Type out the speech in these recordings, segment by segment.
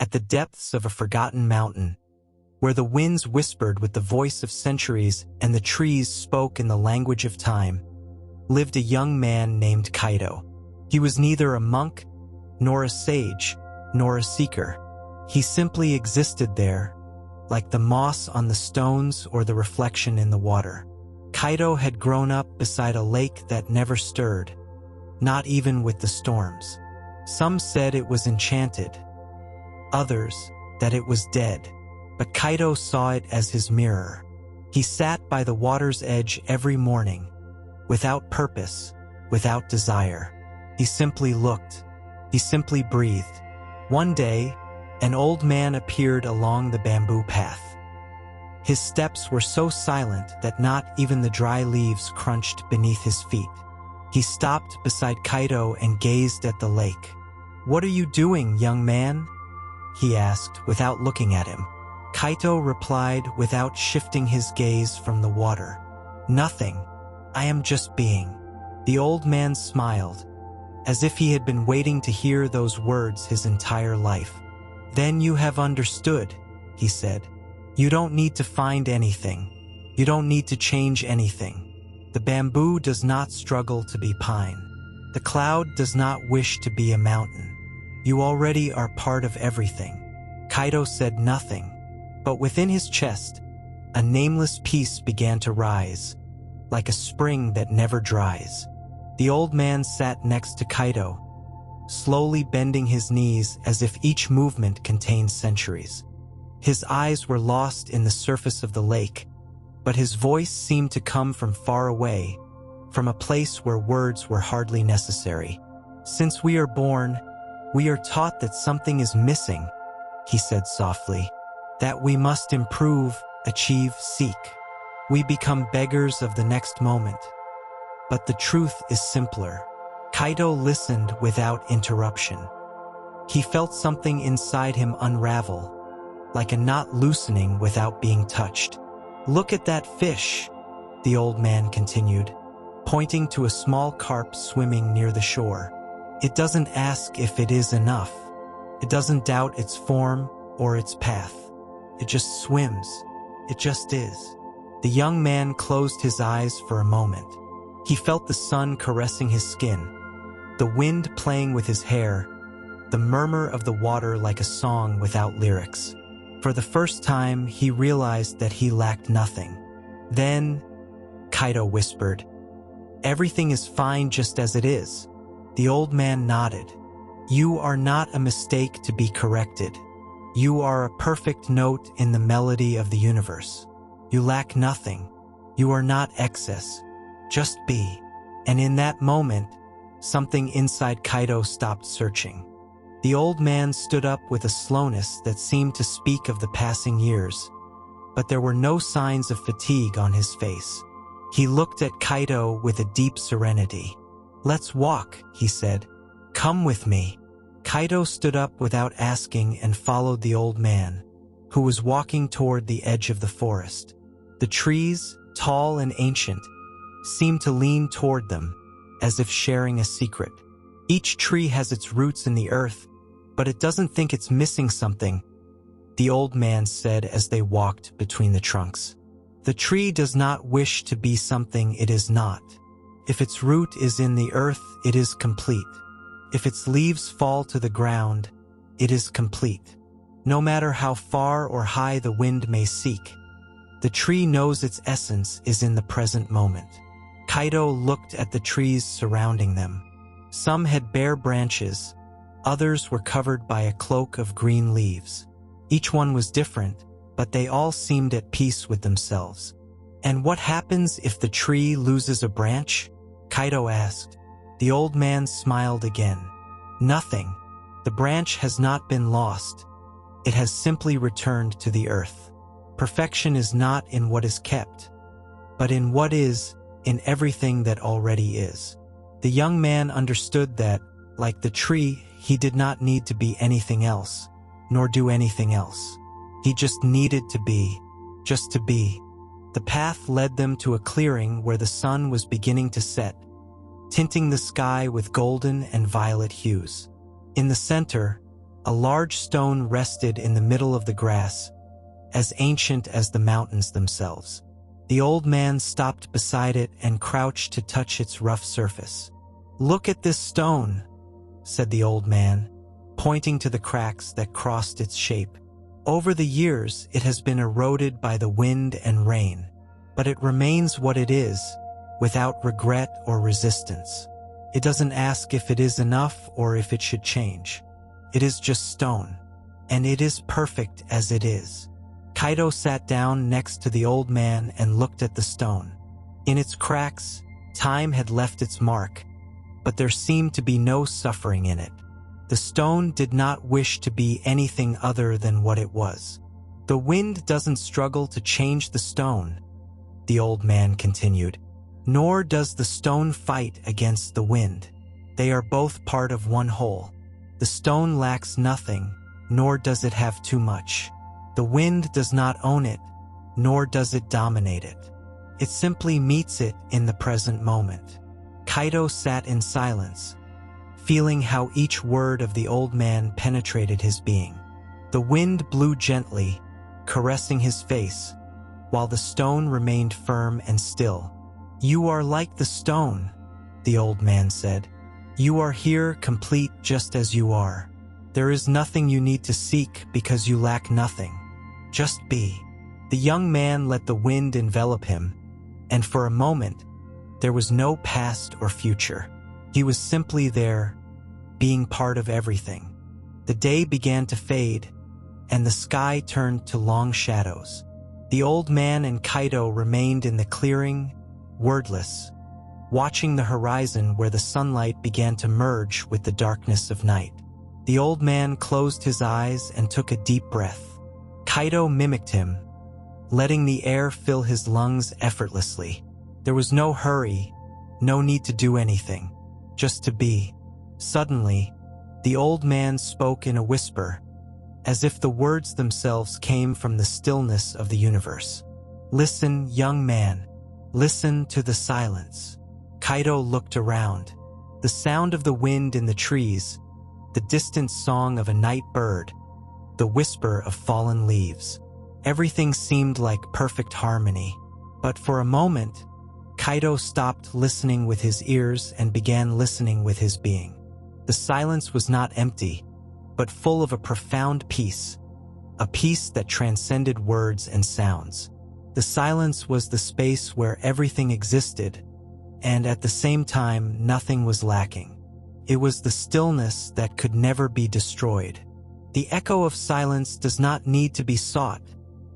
at the depths of a forgotten mountain, where the winds whispered with the voice of centuries and the trees spoke in the language of time, lived a young man named Kaito. He was neither a monk, nor a sage, nor a seeker. He simply existed there, like the moss on the stones or the reflection in the water. Kaito had grown up beside a lake that never stirred, not even with the storms. Some said it was enchanted, others that it was dead, but Kaito saw it as his mirror. He sat by the water's edge every morning, without purpose, without desire. He simply looked. He simply breathed. One day, an old man appeared along the bamboo path. His steps were so silent that not even the dry leaves crunched beneath his feet. He stopped beside Kaito and gazed at the lake. "What are you doing, young man?" he asked without looking at him. Kaito replied without shifting his gaze from the water. "Nothing. I am just being." The old man smiled, as if he had been waiting to hear those words his entire life. "Then you have understood," he said. "You don't need to find anything. You don't need to change anything. The bamboo does not struggle to be pine. The cloud does not wish to be a mountain. You already are part of everything." Kaito said nothing, but within his chest, a nameless peace began to rise, like a spring that never dries. The old man sat next to Kaito, slowly bending his knees as if each movement contained centuries. His eyes were lost in the surface of the lake, but his voice seemed to come from far away, from a place where words were hardly necessary. "Since we are born, we are taught that something is missing," he said softly, "that we must improve, achieve, seek. We become beggars of the next moment. But the truth is simpler." Kaito listened without interruption. He felt something inside him unravel, like a knot loosening without being touched. "Look at that fish," the old man continued, pointing to a small carp swimming near the shore. "It doesn't ask if it is enough. It doesn't doubt its form or its path. It just swims. It just is." The young man closed his eyes for a moment. He felt the sun caressing his skin, the wind playing with his hair, the murmur of the water like a song without lyrics. For the first time, he realized that he lacked nothing. "Then," Kaito whispered, "everything is fine just as it is." The old man nodded. "You are not a mistake to be corrected. You are a perfect note in the melody of the universe. You lack nothing. You are not excess. Just be." And in that moment, something inside Kaito stopped searching. The old man stood up with a slowness that seemed to speak of the passing years, but there were no signs of fatigue on his face. He looked at Kaito with a deep serenity. "Let's walk," he said. "Come with me." Kaito stood up without asking and followed the old man, who was walking toward the edge of the forest. The trees, tall and ancient, seemed to lean toward them, as if sharing a secret. "Each tree has its roots in the earth, but it doesn't think it's missing something," the old man said as they walked between the trunks. "The tree does not wish to be something it is not. If its root is in the earth, it is complete. If its leaves fall to the ground, it is complete. No matter how far or high the wind may seek, the tree knows its essence is in the present moment." Kaito looked at the trees surrounding them. Some had bare branches, others were covered by a cloak of green leaves. Each one was different, but they all seemed at peace with themselves. "And what happens if the tree loses a branch?" Kaito asked. The old man smiled again. "Nothing. The branch has not been lost. It has simply returned to the earth. Perfection is not in what is kept, but in what is, in everything that already is." The young man understood that, like the tree, he did not need to be anything else, nor do anything else. He just needed to be, just to be. The path led them to a clearing where the sun was beginning to set, tinting the sky with golden and violet hues. In the center, A large stone rested in the middle of the grass, as ancient as the mountains themselves. The old man stopped beside it and crouched to touch its rough surface. "Look at this stone," said the old man, pointing to the cracks that crossed its shape. "Over the years, it has been eroded by the wind and rain, but it remains what it is, without regret or resistance. It doesn't ask if it is enough or if it should change. It is just stone, and it is perfect as it is." Kaido sat down next to the old man and looked at the stone. In its cracks, time had left its mark, but there seemed to be no suffering in it. The stone did not wish to be anything other than what it was. "The wind doesn't struggle to change the stone," the old man continued, "nor does the stone fight against the wind. They are both part of one whole. The stone lacks nothing, nor does it have too much. The wind does not own it, nor does it dominate it. It simply meets it in the present moment." Kaido sat in silence, feeling how each word of the old man penetrated his being. The wind blew gently, caressing his face, while the stone remained firm and still. "You are like the stone," the old man said. "You are here complete just as you are. There is nothing you need to seek because you lack nothing. Just be." The young man let the wind envelop him, and for a moment, there was no past or future. He was simply there, being part of everything. The day began to fade, and the sky turned to long shadows. The old man and Kaido remained in the clearing, wordless, watching the horizon where the sunlight began to merge with the darkness of night. The old man closed his eyes and took a deep breath. Kaido mimicked him, letting the air fill his lungs effortlessly. There was no hurry, no need to do anything, just to be. Suddenly, the old man spoke in a whisper, as if the words themselves came from the stillness of the universe. "Listen, young man. Listen to the silence." Kaido looked around. The sound of the wind in the trees, the distant song of a night bird, the whisper of fallen leaves. Everything seemed like perfect harmony. But for a moment, Kaido stopped listening with his ears and began listening with his being. The silence was not empty, but full of a profound peace, a peace that transcended words and sounds. The silence was the space where everything existed, and at the same time, nothing was lacking. It was the stillness that could never be destroyed. "The echo of silence does not need to be sought,"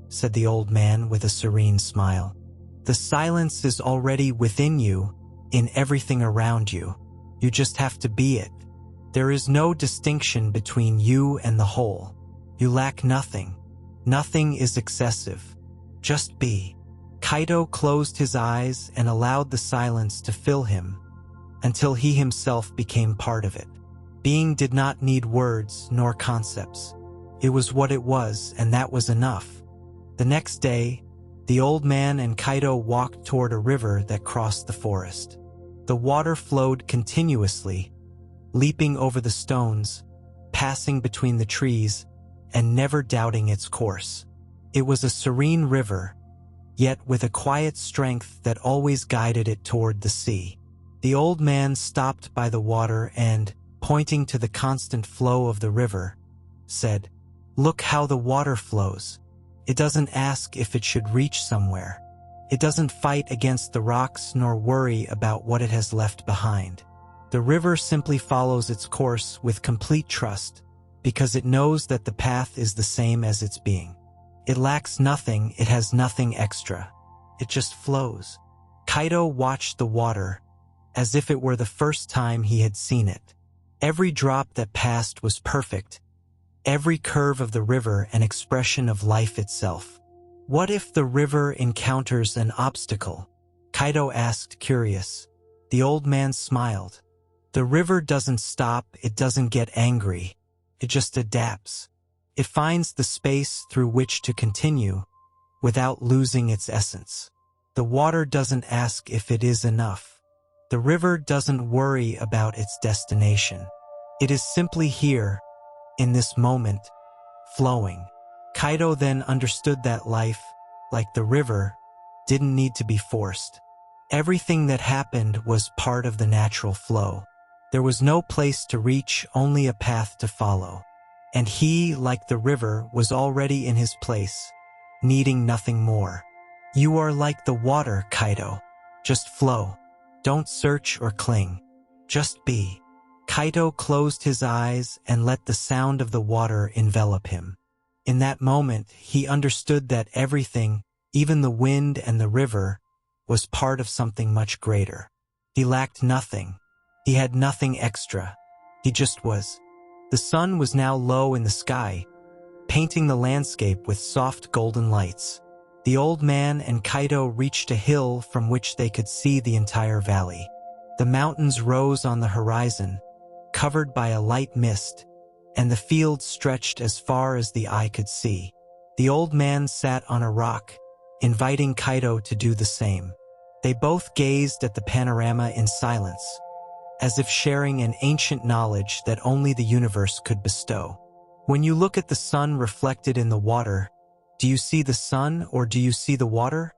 said the old man with a serene smile. "The silence is already within you, in everything around you. You just have to be it. There is no distinction between you and the whole. You lack nothing. Nothing is excessive. Just be." Kaido closed his eyes and allowed the silence to fill him, until he himself became part of it. Being did not need words nor concepts. It was what it was, and that was enough. The next day, the old man and Kaido walked toward a river that crossed the forest. The water flowed continuously, leaping over the stones, passing between the trees, and never doubting its course. It was a serene river, yet with a quiet strength that always guided it toward the sea. The old man stopped by the water and, pointing to the constant flow of the river, said, "Look how the water flows. It doesn't ask if it should reach somewhere. It doesn't fight against the rocks nor worry about what it has left behind. The river simply follows its course with complete trust, because it knows that the path is the same as its being. It lacks nothing, it has nothing extra. It just flows." Kaido watched the water, as if it were the first time he had seen it. Every drop that passed was perfect, every curve of the river an expression of life itself. "What if the river encounters an obstacle?" Kaido asked, curious. The old man smiled. "The river doesn't stop, it doesn't get angry. It just adapts. It finds the space through which to continue, without losing its essence. The water doesn't ask if it is enough. The river doesn't worry about its destination. It is simply here, in this moment, flowing. Kaido then understood that life, like the river, didn't need to be forced. Everything that happened was part of the natural flow. There was no place to reach, only a path to follow. And he, like the river, was already in his place, needing nothing more. You are like the water, Kaido. Just flow. Don't search or cling. Just be. Kaido closed his eyes and let the sound of the water envelop him. In that moment, he understood that everything, even the wind and the river, was part of something much greater. He lacked nothing. He had nothing extra. He just was. The sun was now low in the sky, painting the landscape with soft golden lights. The old man and Kaido reached a hill from which they could see the entire valley. The mountains rose on the horizon, covered by a light mist, and the fields stretched as far as the eye could see. The old man sat on a rock, inviting Kaido to do the same. They both gazed at the panorama in silence, as if sharing an ancient knowledge that only the universe could bestow. When you look at the sun reflected in the water, do you see the sun or do you see the water?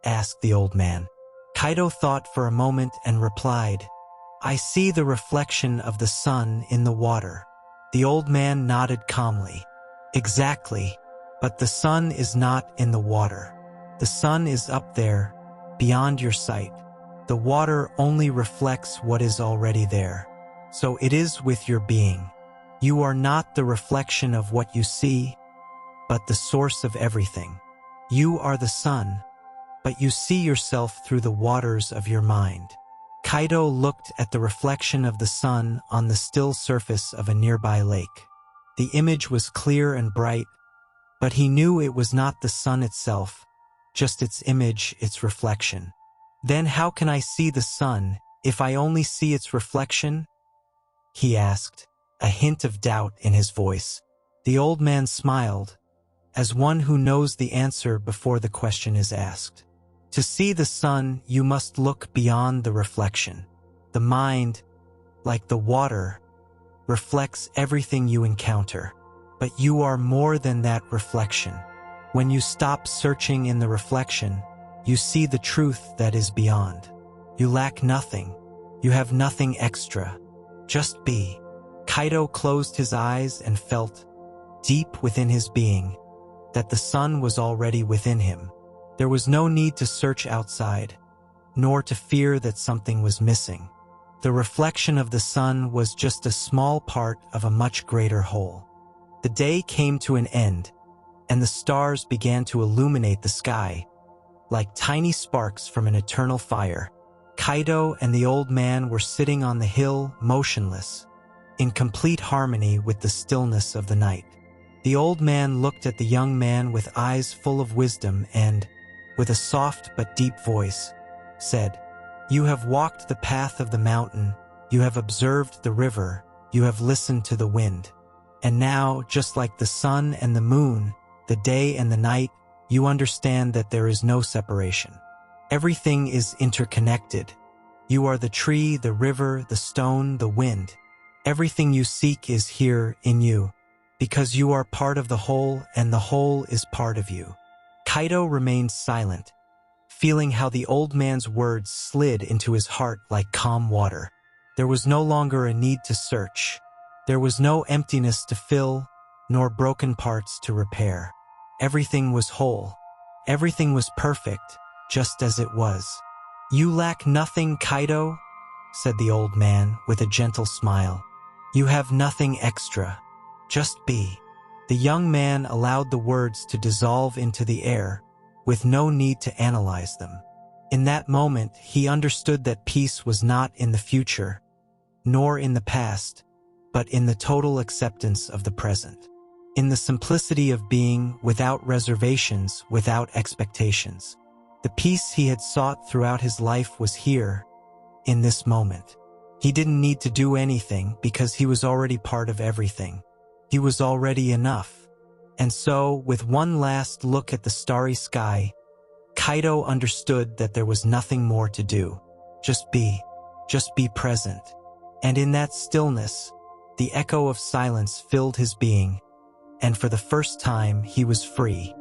Asked the old man. Kaido thought for a moment and replied, I see the reflection of the sun in the water. The old man nodded calmly. Exactly, but the sun is not in the water. The sun is up there, beyond your sight. The water only reflects what is already there. So it is with your being. You are not the reflection of what you see, but the source of everything. You are the sun, but you see yourself through the waters of your mind. Kaido looked at the reflection of the sun on the still surface of a nearby lake. The image was clear and bright, but he knew it was not the sun itself, just its image, its reflection. Then how can I see the sun if I only see its reflection? He asked, a hint of doubt in his voice. The old man smiled, as one who knows the answer before the question is asked. To see the sun, you must look beyond the reflection. The mind, like the water, reflects everything you encounter, but you are more than that reflection. When you stop searching in the reflection, you see the truth that is beyond. You lack nothing. You have nothing extra. Just be. Kaido closed his eyes and felt, deep within his being, that the sun was already within him. There was no need to search outside, nor to fear that something was missing. The reflection of the sun was just a small part of a much greater whole. The day came to an end, and the stars began to illuminate the sky, like tiny sparks from an eternal fire. Kaido and the old man were sitting on the hill, motionless, in complete harmony with the stillness of the night. The old man looked at the young man with eyes full of wisdom and, with a soft but deep voice, said, You have walked the path of the mountain, you have observed the river, you have listened to the wind. And now, just like the sun and the moon, the day and the night, you understand that there is no separation. Everything is interconnected. You are the tree, the river, the stone, the wind. Everything you seek is here in you, because you are part of the whole and the whole is part of you. Kaido remained silent, feeling how the old man's words slid into his heart like calm water. There was no longer a need to search. There was no emptiness to fill, nor broken parts to repair. Everything was whole. Everything was perfect, just as it was. You lack nothing, Kaido, said the old man with a gentle smile. You have nothing extra. Just be. The young man allowed the words to dissolve into the air, with no need to analyze them. In that moment, he understood that peace was not in the future, nor in the past, but in the total acceptance of the present. In the simplicity of being, without reservations, without expectations. The peace he had sought throughout his life was here, in this moment. He didn't need to do anything because he was already part of everything. He was already enough. And so, with one last look at the starry sky, Kaido understood that there was nothing more to do. Just be present. And in that stillness, The echo of silence filled his being, and for the first time he was free.